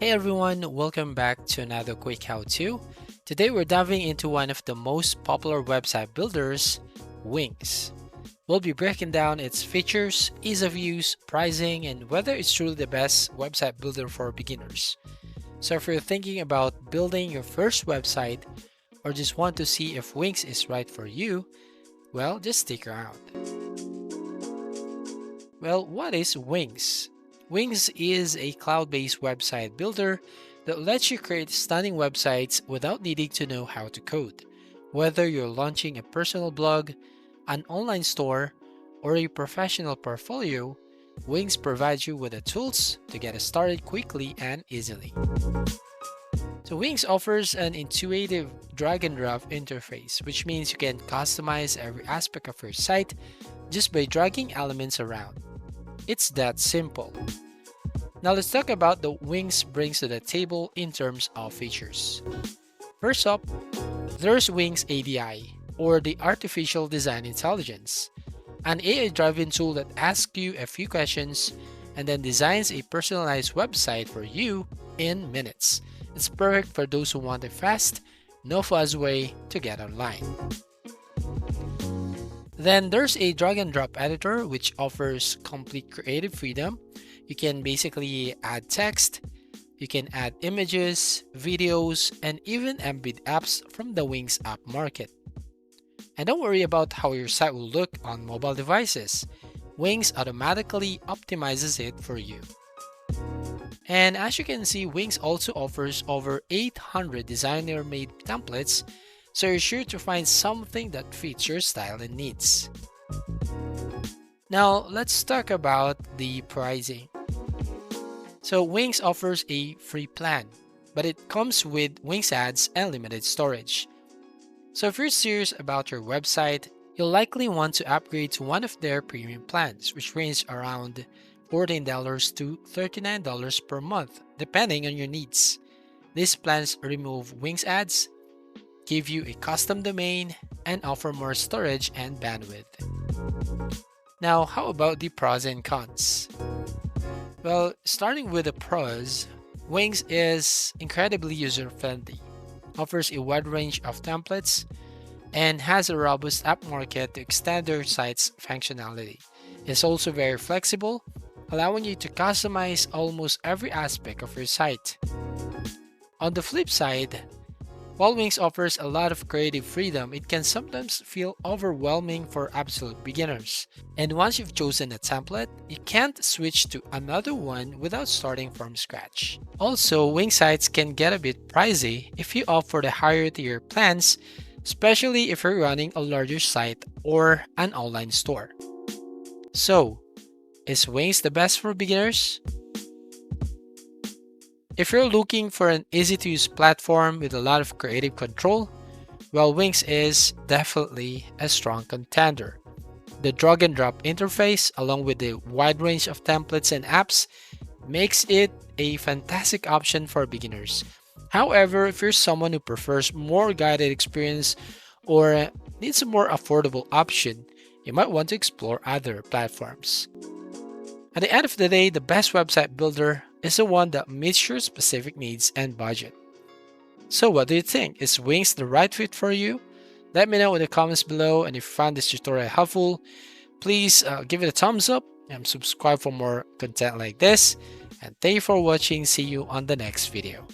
Hey everyone, welcome back to another quick how-to. Today we're diving into one of the most popular website builders, Wings. We'll be breaking down its features, ease of use, pricing, and whether it's truly the best website builder for beginners. So if you're thinking about building your first website or just want to see if Wings is right for you, well, just stick around. Well, what is Wings? Wings is a cloud based website builder that lets you create stunning websites without needing to know how to code. Whether you're launching a personal blog, an online store, or a professional portfolio, Wings provides you with the tools to get started quickly and easily. So Wings offers an intuitive drag and drop interface, which means you can customize every aspect of your site just by dragging elements around. It's that simple. Now let's talk about the Wings brings to the table in terms of features. First up, there's Wings ADI, or the Artificial Design Intelligence, an AI-driven tool that asks you a few questions and then designs a personalized website for you in minutes. It's perfect for those who want a fast, no-fuss way to get online. Then there's a drag and drop editor which offers complete creative freedom. You can basically add text, you can add images, videos, and even embed apps from the Wings app market. And don't worry about how your site will look on mobile devices. Wings automatically optimizes it for you. And as you can see, Wings also offers over 800 designer-made templates, so you're sure to find something that fits your style and needs. Now, let's talk about the pricing. So, Wings offers a free plan, but it comes with Wings ads and limited storage. So, if you're serious about your website, you'll likely want to upgrade to one of their premium plans, which range around $14 to $39 per month, depending on your needs. These plans remove Wings ads, give you a custom domain, and offer more storage and bandwidth. Now, how about the pros and cons? Well, starting with the pros, Wings is incredibly user friendly, offers a wide range of templates, and has a robust app market to extend their site's functionality. It's also very flexible, allowing you to customize almost every aspect of your site. On the flip side, while Wings offers a lot of creative freedom, it can sometimes feel overwhelming for absolute beginners. And once you've chosen a template, you can't switch to another one without starting from scratch. Also, Wing sites can get a bit pricey if you opt for the higher tier plans, especially if you're running a larger site or an online store. So, is Wings the best for beginners? If you're looking for an easy to use platform with a lot of creative control, well, Wings is definitely a strong contender. The drag and drop interface, along with the wide range of templates and apps, makes it a fantastic option for beginners. However, if you're someone who prefers more guided experience or needs a more affordable option, you might want to explore other platforms. At the end of the day, the best website builder is the one that meets your specific needs and budget. So what do you think? Is Wings the right fit for you? Let me know in the comments below, and if you found this tutorial helpful, please give it a thumbs up and subscribe for more content like this. And thank you for watching. See you on the next video.